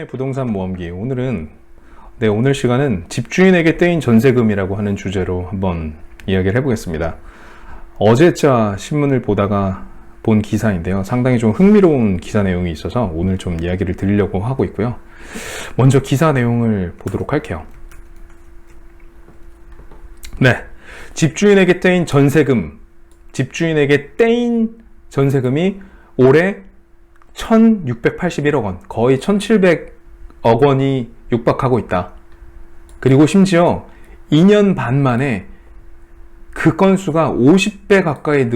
집주인의 부동산 모험기. 오늘 시간은 집주인에게 떼인 전세금이라고 하는 주제로 한번 이야기를 해보겠습니다. 어제 신문을 보다가 본 기사인데요. 상당히 좀 흥미로운 기사 내용이 있어서 오늘 좀 이야기를 드리려고 하고 있고요. 먼저 기사 내용을 보도록 할게요. 네, 집주인에게 떼인 전세금이 올해 1681억 원, 거의 1700억 원이 육박하고 있다. 그리고 심지어 2년 반 만에 그 건수가 50배 가까이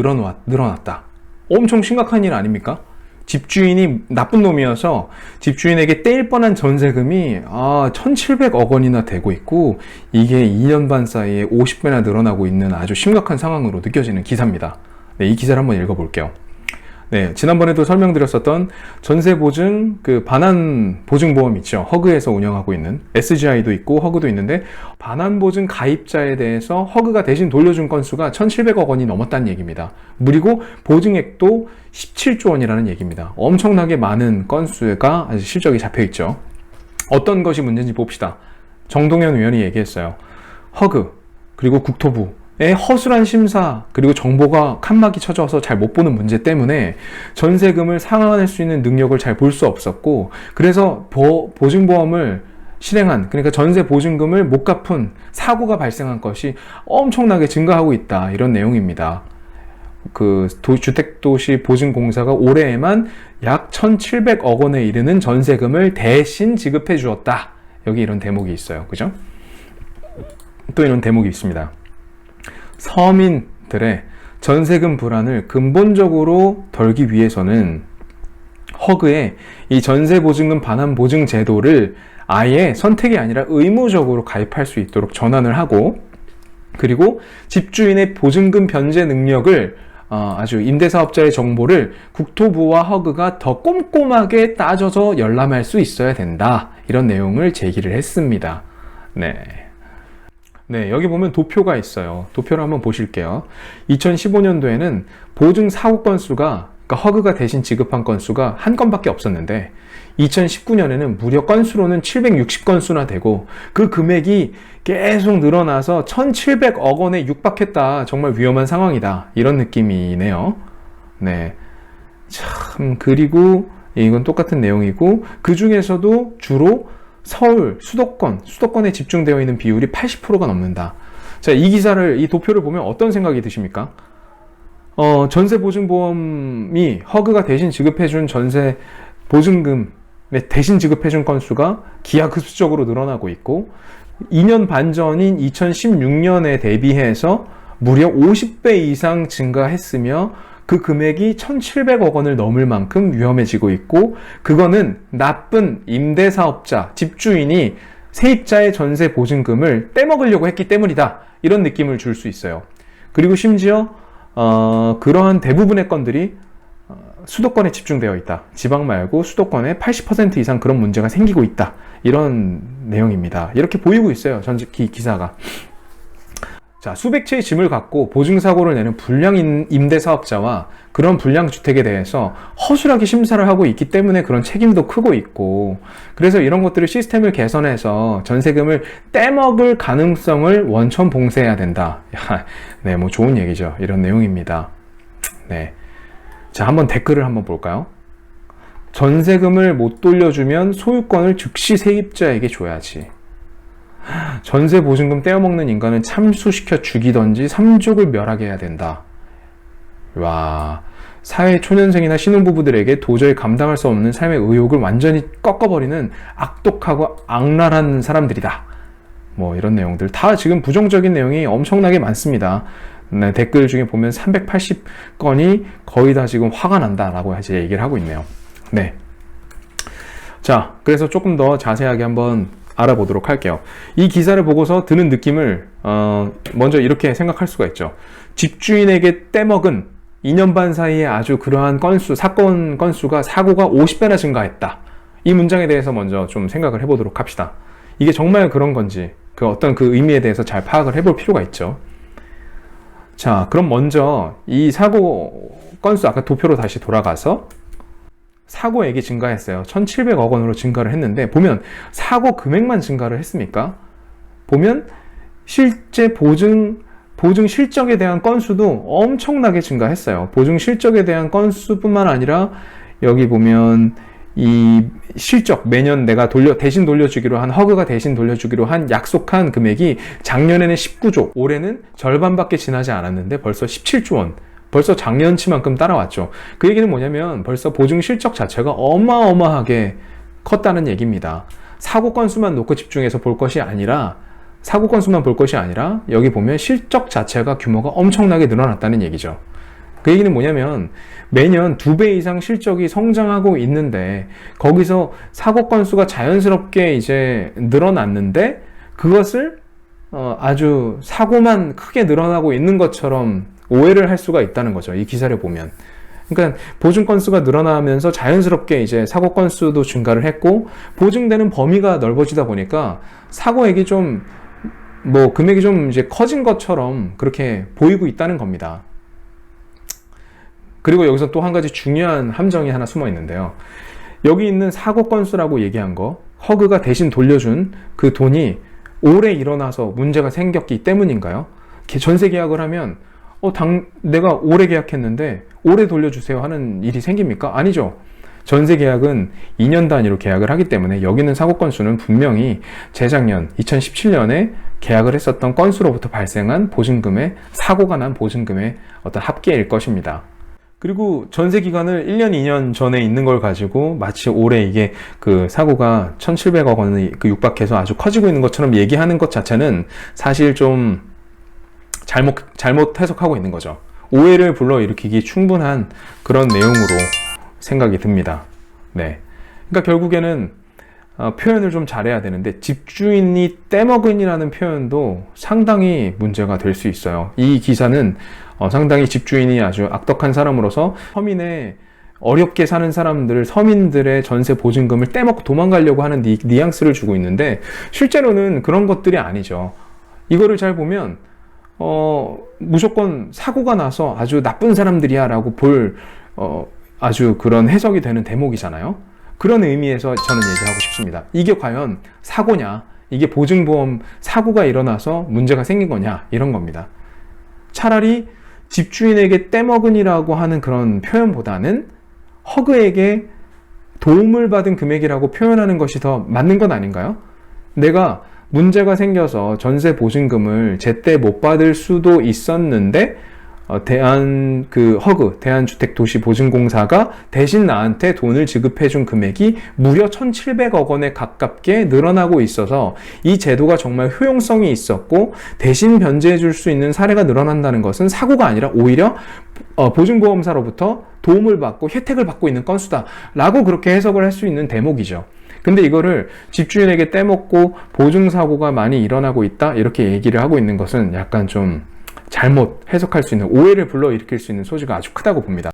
늘어났다. 엄청 심각한 일 아닙니까? 집주인이 나쁜 놈이어서 집주인에게 떼일 뻔한 전세금이 1700억 원이나 되고 있고, 이게 2년 반 사이에 50배나 늘어나고 있는 아주 심각한 상황으로 느껴지는 기사입니다. 네, 이 기사를 한번 읽어볼게요. 네, 지난번에도 설명드렸었던 전세보증, 반환보증보험 있죠. 허그에서 운영하고 있는 SGI도 있고 허그도 있는데, 반환보증 가입자에 대해서 허그가 대신 돌려준 건수가 1700억 원이 넘었다는 얘기입니다. 그리고 보증액도 17조 원이라는 얘기입니다. 엄청나게 많은 건수가 아주 실적이 잡혀 있죠. 어떤 것이 문제인지 봅시다. 정동현 의원이 얘기했어요. 허그, 그리고 국토부 허술한 심사, 그리고 정보가 칸막이 쳐져서 잘 못 보는 문제 때문에 전세금을 상환할 수 있는 능력을 잘 볼 수 없었고, 그래서 보증보험을 실행한, 그러니까 전세 보증금을 못 갚은 사고가 발생한 것이 엄청나게 증가하고 있다, 이런 내용입니다. 주택도시보증공사가 올해에만 약 1700억 원에 이르는 전세금을 대신 지급해 주었다. 여기 이런 대목이 있어요. 그죠? 또 이런 대목이 있습니다. 서민들의 전세금 불안을 근본적으로 덜기 위해서는 허그에 이 전세보증금 반환보증 제도를 아예 선택이 아니라 의무적으로 가입할 수 있도록 전환을 하고, 그리고 집주인의 보증금 변제 능력을 아주 임대사업자의 정보를 국토부와 허그가 더 꼼꼼하게 따져서 열람할 수 있어야 된다, 이런 내용을 제기를 했습니다. 네, 여기 보면 도표가 있어요. 도표를 한번 보실게요. 2015년도에는 보증 사고 건수가, 그러니까 허그가 대신 지급한 건수가 한 건밖에 없었는데, 2019년에는 무려 건수로는 760건수나 되고, 그 금액이 계속 늘어나서 1700억 원에 육박했다. 정말 위험한 상황이다, 이런 느낌이네요. 네, 참, 그리고 이건 똑같은 내용이고, 그 중에서도 주로 서울, 수도권에 집중되어 있는 비율이 80%가 넘는다. 자, 이 도표를 보면 어떤 생각이 드십니까? 전세보증보험이 허그가 대신 지급해준 전세 보증금, 대신 지급해준 건수가 기하급수적으로 늘어나고 있고, 2년 반 전인 2016년에 대비해서 무려 50배 이상 증가했으며, 그 금액이 1700억 원을 넘을 만큼 위험해지고 있고, 그거는 나쁜 임대사업자, 집주인이 세입자의 전세 보증금을 떼먹으려고 했기 때문이다, 이런 느낌을 줄 수 있어요. 그리고 심지어 그러한 대부분의 건들이 수도권에 집중되어 있다. 지방 말고 수도권에 80% 이상 그런 문제가 생기고 있다, 이런 내용입니다. 이렇게 보이고 있어요, 기사가. 자, 수백 채의 짐을 갖고 보증사고를 내는 불량 임대사업자와 그런 불량 주택에 대해서 허술하게 심사를 하고 있기 때문에 그런 책임도 크고 있고, 그래서 이런 것들을 시스템을 개선해서 전세금을 떼먹을 가능성을 원천 봉쇄해야 된다. 네, 뭐 좋은 얘기죠. 이런 내용입니다. 네. 자, 한번 댓글을 한번 볼까요? 전세금을 못 돌려주면 소유권을 즉시 세입자에게 줘야지. 전세 보증금 떼어먹는 인간은 참수시켜 죽이던지 삼족을 멸하게 해야 된다. 와, 사회 초년생이나 신혼부부들에게 도저히 감당할 수 없는 삶의 의욕을 완전히 꺾어버리는 악독하고 악랄한 사람들이다. 뭐 이런 내용들 다 지금 부정적인 내용이 엄청나게 많습니다. 네, 댓글 중에 보면 380건이 거의 다 지금 화가 난다라고 이제 얘기를 하고 있네요. 네. 자, 그래서 조금 더 자세하게 한번 알아보도록 할게요. 이 기사를 보고서 드는 느낌을 먼저 이렇게 생각할 수가 있죠. 집주인에게 떼먹은 2년 반 사이에 아주 그러한 사건 건수가, 사고가 50배나 증가했다. 이 문장에 대해서 먼저 좀 생각을 해보도록 합시다. 이게 정말 그런 건지, 어떤 그 의미에 대해서 잘 파악을 해볼 필요가 있죠. 자, 그럼 먼저 이 사고 건수, 아까 도표로 다시 돌아가서 사고액이 증가했어요. 1,700억 원으로 증가를 했는데, 보면 사고 금액만 증가를 했습니까? 보면 실제 보증 실적에 대한 건수도 엄청나게 증가했어요. 보증 실적에 대한 건수뿐만 아니라 여기 보면 이 실적, 매년 내가 대신 돌려주기로 한, 허그가 대신 돌려주기로 한 약속한 금액이 작년에는 19조, 올해는 절반밖에 지나지 않았는데 벌써 17조 원. 벌써 작년치만큼 따라왔죠. 그 얘기는 뭐냐면 벌써 보증 실적 자체가 어마어마하게 컸다는 얘기입니다. 사고 건수만 놓고 집중해서 볼 것이 아니라, 사고 건수만 볼 것이 아니라 여기 보면 실적 자체가 규모가 엄청나게 늘어났다는 얘기죠. 그 얘기는 뭐냐면 매년 2배 이상 실적이 성장하고 있는데 거기서 사고 건수가 자연스럽게 이제 늘어났는데 그것을 아주 사고만 크게 늘어나고 있는 것처럼 오해를 할 수가 있다는 거죠. 이 기사를 보면. 그러니까 보증 건수가 늘어나면서 자연스럽게 이제 사고 건수도 증가를 했고 보증되는 범위가 넓어지다 보니까 사고액이 좀 금액이 좀 이제 커진 것처럼 그렇게 보이고 있다는 겁니다. 그리고 여기서 또 한 가지 중요한 함정이 하나 숨어 있는데요. 여기 있는 사고 건수라고 얘기한 거, 허그가 대신 돌려준 그 돈이 올해 일어나서 문제가 생겼기 때문인가요? 전세 계약을 하면 내가 올해 계약했는데 올해 돌려주세요 하는 일이 생깁니까? 아니죠. 전세 계약은 2년 단위로 계약을 하기 때문에 여기 있는 사고 건수는 분명히 재작년 2017년에 계약을 했었던 건수로부터 발생한 보증금의, 사고가 난 보증금의 어떤 합계일 것입니다. 그리고 전세 기간을 1년, 2년 전에 있는 걸 가지고 마치 올해 이게 그 사고가 1,700억 원을 육박해서 아주 커지고 있는 것처럼 얘기하는 것 자체는 사실 좀 잘못 해석하고 있는 거죠. 오해를 불러일으키기 충분한 그런 내용으로 생각이 듭니다. 네. 그러니까 결국에는 표현을 좀 잘해야 되는데 집주인이 떼먹은이라는 표현도 상당히 문제가 될 수 있어요. 이 기사는 상당히 집주인이 아주 악덕한 사람으로서 서민의 어렵게 사는 사람들, 서민들의 전세 보증금을 떼먹고 도망가려고 하는 뉘앙스를 주고 있는데 실제로는 그런 것들이 아니죠. 이거를 잘 보면 무조건 사고가 나서 아주 나쁜 사람들이야 라고 아주 그런 해석이 되는 대목이잖아요. 그런 의미에서 저는 얘기하고 싶습니다. 이게 과연 사고냐? 이게 보증보험 사고가 일어나서 문제가 생긴 거냐? 이런 겁니다. 차라리 집주인에게 떼먹은이라고 하는 그런 표현보다는 허그에게 도움을 받은 금액이라고 표현하는 것이 더 맞는 건 아닌가요? 내가 문제가 생겨서 전세 보증금을 제때 못 받을 수도 있었는데 대한주택도시보증공사가 대신 나한테 돈을 지급해준 금액이 무려 1,700억 원에 가깝게 늘어나고 있어서 이 제도가 정말 효용성이 있었고 대신 변제해줄 수 있는 사례가 늘어난다는 것은 사고가 아니라 오히려 보증보험사로부터 도움을 받고 혜택을 받고 있는 건수다 라고 그렇게 해석을 할 수 있는 대목이죠. 근데 이거를 집주인에게 떼먹고 보증사고가 많이 일어나고 있다 이렇게 얘기를 하고 있는 것은 약간 좀 잘못 해석할 수 있는, 오해를 불러일으킬 수 있는 소지가 아주 크다고 봅니다.